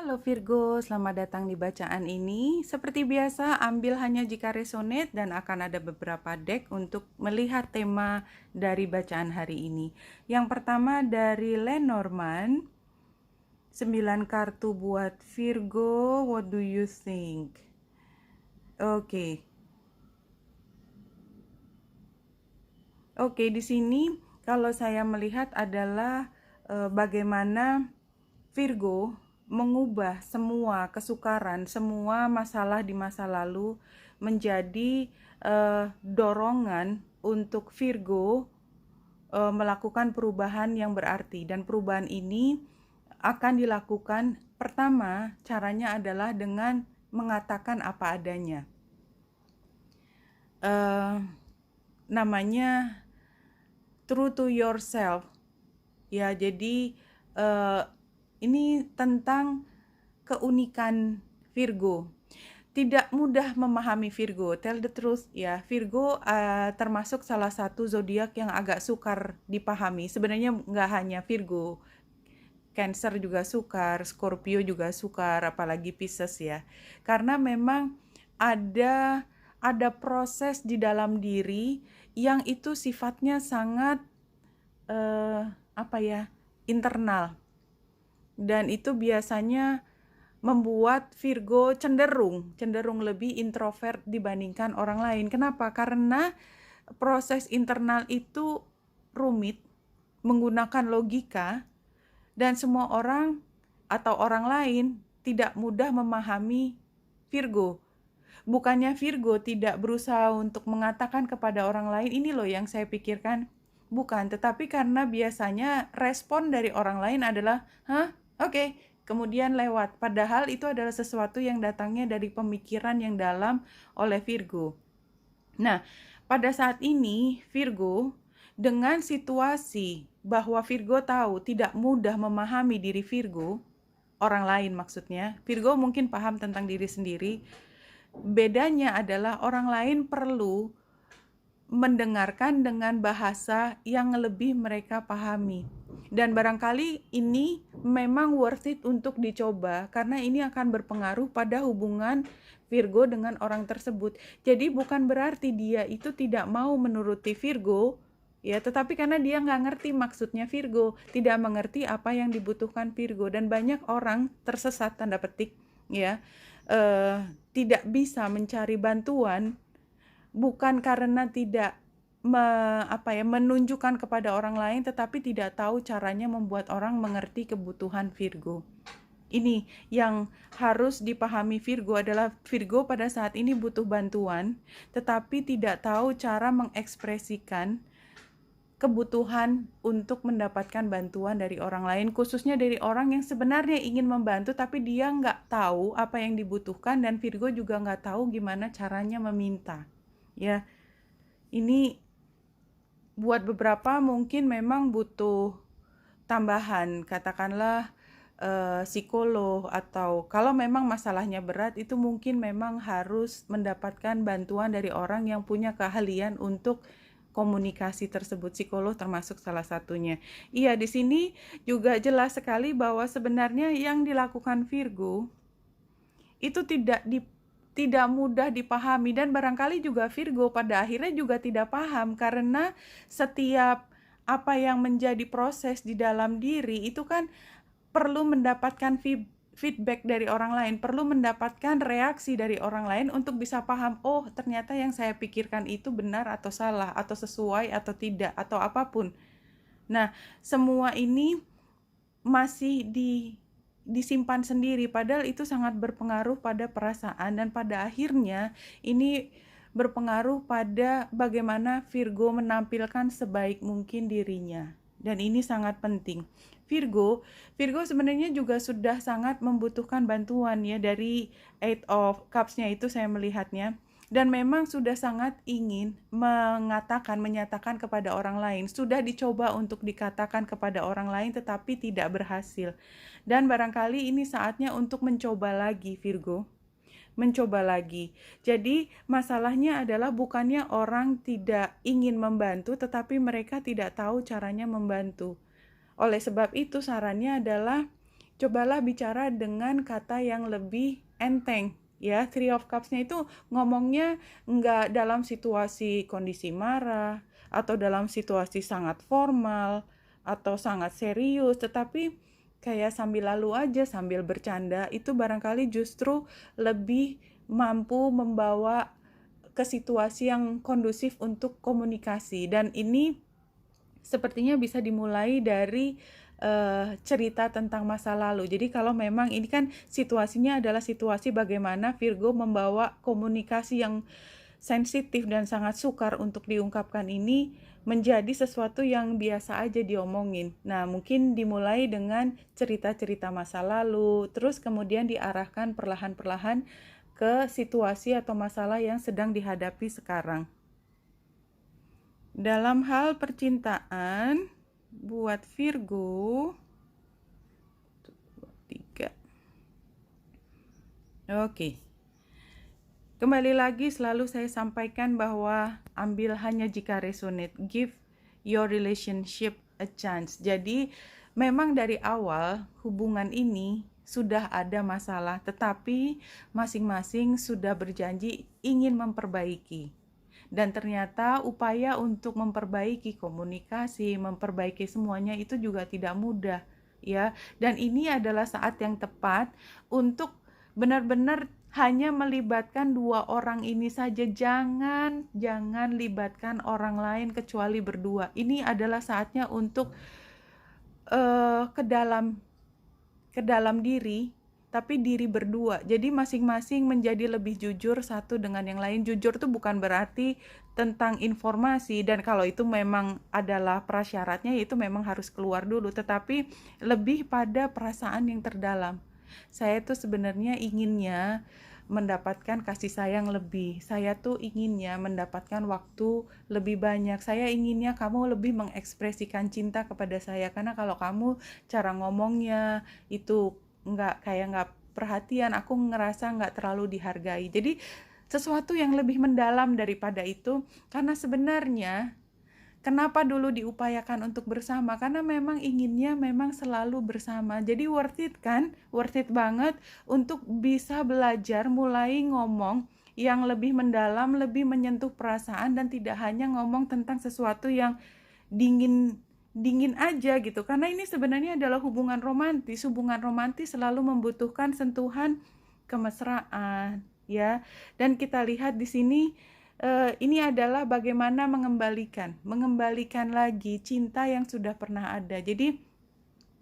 Halo Virgo, selamat datang di bacaan ini. Seperti biasa, ambil hanya jika resonate dan akan ada beberapa deck untuk melihat tema dari bacaan hari ini. Yang pertama dari Lenormand, 9 kartu buat Virgo, what do you think? Oke. Oke, di sini kalau saya melihat adalah bagaimana Virgo mengubah semua kesukaran, semua masalah di masa lalu menjadi dorongan untuk Virgo melakukan perubahan yang berarti. Dan perubahan ini akan dilakukan, pertama caranya adalah dengan mengatakan apa adanya. Namanya true to yourself. Ya, jadi ini tentang keunikan Virgo. Tidak mudah memahami Virgo, tell the truth ya. Virgo termasuk salah satu zodiak yang agak sukar dipahami. Sebenarnya nggak hanya Virgo, Cancer juga sukar, Scorpio juga sukar, apalagi Pisces ya. Karena memang ada proses di dalam diri yang itu sifatnya sangat internal, dan itu biasanya membuat Virgo cenderung lebih introvert dibandingkan orang lain. Kenapa? Karena proses internal itu rumit, menggunakan logika, dan semua orang atau orang lain tidak mudah memahami Virgo. Bukannya Virgo tidak berusaha untuk mengatakan kepada orang lain, ini loh yang saya pikirkan. Bukan, tetapi karena biasanya respon dari orang lain adalah, hah? Oke, kemudian lewat. Padahal itu adalah sesuatu yang datangnya dari pemikiran yang dalam oleh Virgo. Nah, pada saat ini Virgo, dengan situasi bahwa Virgo tahu tidak mudah memahami diri Virgo, orang lain maksudnya, Virgo mungkin paham tentang diri sendiri. Bedanya adalah orang lain perlu mendengarkan dengan bahasa yang lebih mereka pahami. Dan barangkali ini memang worth it untuk dicoba, karena ini akan berpengaruh pada hubungan Virgo dengan orang tersebut. Jadi bukan berarti dia itu tidak mau menuruti Virgo, ya, tetapi karena dia nggak ngerti maksudnya Virgo, tidak mengerti apa yang dibutuhkan Virgo. Dan banyak orang tersesat, tanda petik, ya, tidak bisa mencari bantuan bukan karena tidak menunjukkan kepada orang lain, tetapi tidak tahu caranya membuat orang mengerti kebutuhan Virgo. Ini yang harus dipahami Virgo adalah Virgo pada saat ini butuh bantuan, tetapi tidak tahu cara mengekspresikan kebutuhan untuk mendapatkan bantuan dari orang lain, khususnya dari orang yang sebenarnya ingin membantu, tapi dia nggak tahu apa yang dibutuhkan, dan Virgo juga nggak tahu gimana caranya meminta. Ya, ini buat beberapa mungkin memang butuh tambahan, katakanlah psikolog, atau kalau memang masalahnya berat, itu mungkin memang harus mendapatkan bantuan dari orang yang punya keahlian untuk komunikasi tersebut. Psikolog termasuk salah satunya. Iya, di sini juga jelas sekali bahwa sebenarnya yang dilakukan Virgo itu tidak mudah dipahami, dan barangkali juga Virgo pada akhirnya juga tidak paham, karena setiap apa yang menjadi proses di dalam diri itu kan perlu mendapatkan feedback dari orang lain, perlu mendapatkan reaksi dari orang lain untuk bisa paham, oh ternyata yang saya pikirkan itu benar atau salah, atau sesuai atau tidak, atau apapun. Nah, semua ini masih disimpan sendiri, padahal itu sangat berpengaruh pada perasaan, dan pada akhirnya ini berpengaruh pada bagaimana Virgo menampilkan sebaik mungkin dirinya. Dan ini sangat penting. Virgo sebenarnya juga sudah sangat membutuhkan bantuan ya, dari Eight of Cups-nya itu saya melihatnya. Dan memang sudah sangat ingin menyatakan kepada orang lain. Sudah dicoba untuk dikatakan kepada orang lain, tetapi tidak berhasil. Dan barangkali ini saatnya untuk mencoba lagi, Virgo. Mencoba lagi. Jadi masalahnya adalah bukannya orang tidak ingin membantu, tetapi mereka tidak tahu caranya membantu. Oleh sebab itu sarannya adalah cobalah bicara dengan kata yang lebih enteng. Ya, Three of Cups-nya itu ngomongnya nggak dalam situasi kondisi marah, atau dalam situasi sangat formal, atau sangat serius, tetapi kayak sambil lalu aja, sambil bercanda, itu barangkali justru lebih mampu membawa ke situasi yang kondusif untuk komunikasi. Dan ini sepertinya bisa dimulai dari cerita tentang masa lalu. Jadi kalau memang ini kan situasinya adalah situasi bagaimana Virgo membawa komunikasi yang sensitif dan sangat sukar untuk diungkapkan ini menjadi sesuatu yang biasa aja diomongin. Nah, mungkin dimulai dengan cerita-cerita masa lalu, terus kemudian diarahkan perlahan-perlahan ke situasi atau masalah yang sedang dihadapi sekarang. Dalam hal percintaan, buat Virgo, 3. Oke. Kembali lagi selalu saya sampaikan bahwa ambil hanya jika resonate. Give your relationship a chance. Jadi memang dari awal hubungan ini sudah ada masalah, tetapi masing-masing sudah berjanji ingin memperbaiki. Dan ternyata upaya untuk memperbaiki komunikasi, memperbaiki semuanya itu juga tidak mudah, ya. Dan ini adalah saat yang tepat untuk benar-benar hanya melibatkan dua orang ini saja. Jangan libatkan orang lain kecuali berdua. Ini adalah saatnya untuk ke dalam diri, tapi diri berdua. Jadi masing-masing menjadi lebih jujur satu dengan yang lain. Jujur itu bukan berarti tentang informasi, dan kalau itu memang adalah prasyaratnya, itu memang harus keluar dulu, tetapi lebih pada perasaan yang terdalam. Saya tuh sebenarnya inginnya mendapatkan kasih sayang lebih. Saya tuh inginnya mendapatkan waktu lebih banyak. Saya inginnya kamu lebih mengekspresikan cinta kepada saya, karena kalau kamu cara ngomongnya itu nggak perhatian, aku ngerasa nggak terlalu dihargai. Jadi sesuatu yang lebih mendalam daripada itu, karena sebenarnya kenapa dulu diupayakan untuk bersama, karena memang inginnya memang selalu bersama. Jadi worth it kan, worth it banget untuk bisa belajar mulai ngomong yang lebih mendalam, lebih menyentuh perasaan, dan tidak hanya ngomong tentang sesuatu yang dingin aja gitu. Karena ini sebenarnya adalah hubungan romantis. Hubungan romantis selalu membutuhkan sentuhan kemesraan, ya. Dan kita lihat di sini ini adalah bagaimana mengembalikan lagi cinta yang sudah pernah ada. Jadi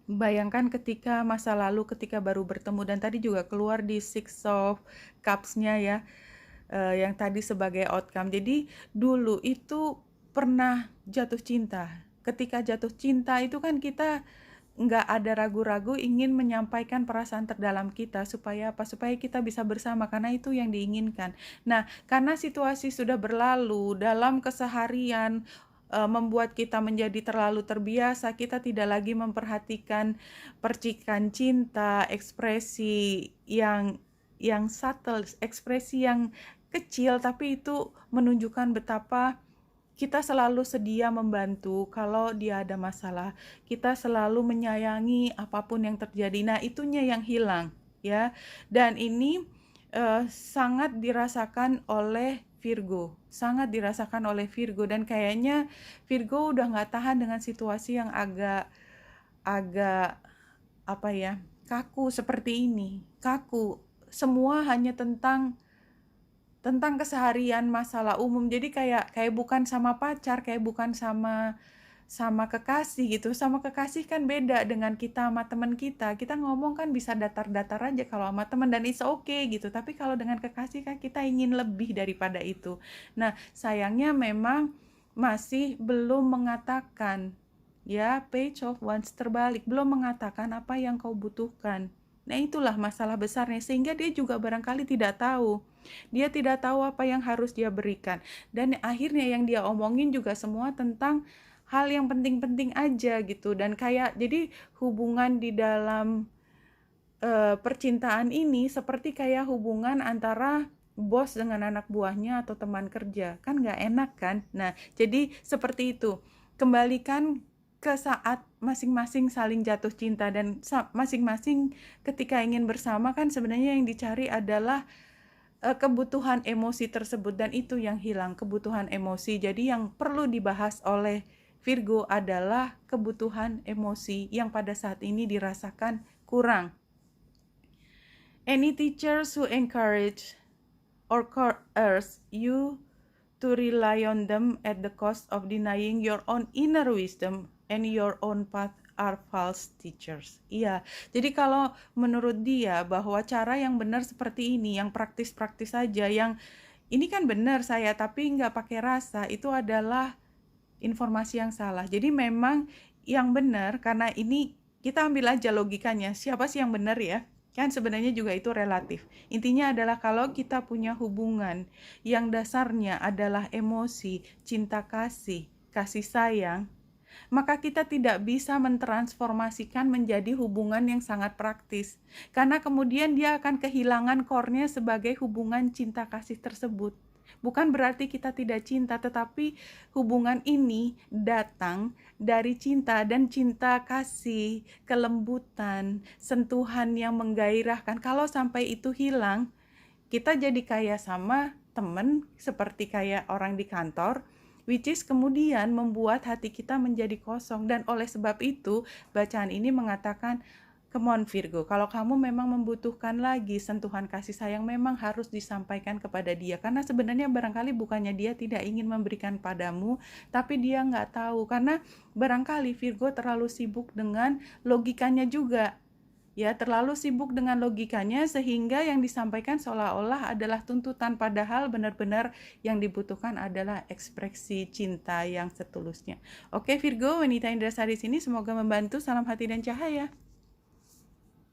bayangkan ketika masa lalu, ketika baru bertemu, dan tadi juga keluar di Six of Cups-nya ya, yang tadi sebagai outcome. Jadi dulu itu pernah jatuh cinta. Ketika jatuh cinta itu kan kita nggak ada ragu-ragu ingin menyampaikan perasaan terdalam kita, supaya apa? Supaya kita bisa bersama, karena itu yang diinginkan. Nah, karena situasi sudah berlalu dalam keseharian, membuat kita menjadi terlalu terbiasa, kita tidak lagi memperhatikan percikan cinta, ekspresi yang subtle, ekspresi yang kecil, tapi itu menunjukkan betapa kita selalu sedia membantu kalau dia ada masalah. Kita selalu menyayangi apapun yang terjadi. Nah, itunya yang hilang, ya. Dan ini sangat dirasakan oleh Virgo. Sangat dirasakan oleh Virgo. Dan kayaknya Virgo udah nggak tahan dengan situasi yang agak apa ya, kaku seperti ini. Kaku. Semua hanya tentang keseharian, masalah umum. Jadi kayak bukan sama pacar, kayak bukan sama kekasih gitu. Sama kekasih kan beda dengan kita sama teman kita. Kita ngomong kan bisa datar-datar aja kalau sama teman, dan it's okay gitu. Tapi kalau dengan kekasih kan kita ingin lebih daripada itu. Nah, sayangnya memang masih belum mengatakan, ya, Page of Wands terbalik, belum mengatakan apa yang kau butuhkan. Nah, itulah masalah besarnya, sehingga dia juga barangkali tidak tahu. Dia tidak tahu apa yang harus dia berikan. Dan akhirnya yang dia omongin juga semua tentang hal yang penting-penting aja gitu. Dan kayak jadi hubungan di dalam percintaan ini seperti kayak hubungan antara bos dengan anak buahnya atau teman kerja. Kan nggak enak kan? Nah, jadi seperti itu. Kembalikan ke saat masing-masing saling jatuh cinta dan masing-masing ketika ingin bersama kan sebenarnya yang dicari adalah kebutuhan emosi tersebut, dan itu yang hilang, kebutuhan emosi. Jadi yang perlu dibahas oleh Virgo adalah kebutuhan emosi yang pada saat ini dirasakan kurang. Any teachers who encourage or coerce you to rely on them at the cost of denying your own inner wisdom and your own path are false teachers. Iya, jadi kalau menurut dia bahwa cara yang benar seperti ini, yang praktis-praktis saja, yang ini kan benar saya tapi nggak pakai rasa, itu adalah informasi yang salah. Jadi memang yang benar, karena ini kita ambil aja logikanya, siapa sih yang benar ya? Kan sebenarnya juga itu relatif. Intinya adalah kalau kita punya hubungan yang dasarnya adalah emosi, cinta kasih, kasih sayang, maka kita tidak bisa mentransformasikan menjadi hubungan yang sangat praktis. Karena kemudian dia akan kehilangan core-nya sebagai hubungan cinta kasih tersebut. Bukan berarti kita tidak cinta, tetapi hubungan ini datang dari cinta, dan cinta kasih, kelembutan, sentuhan yang menggairahkan. Kalau sampai itu hilang, kita jadi kayak sama temen, seperti kayak orang di kantor, which is kemudian membuat hati kita menjadi kosong. Dan oleh sebab itu, bacaan ini mengatakan, come on Virgo, kalau kamu memang membutuhkan lagi sentuhan kasih sayang, memang harus disampaikan kepada dia. Karena sebenarnya barangkali bukannya dia tidak ingin memberikan padamu, tapi dia nggak tahu. Karena barangkali Virgo terlalu sibuk dengan logikanya juga. Ya, terlalu sibuk dengan logikanya sehingga yang disampaikan seolah-olah adalah tuntutan, padahal benar-benar yang dibutuhkan adalah ekspresi cinta yang setulusnya. Oke Virgo, wanita Indrasari sini semoga membantu. Salam hati dan cahaya.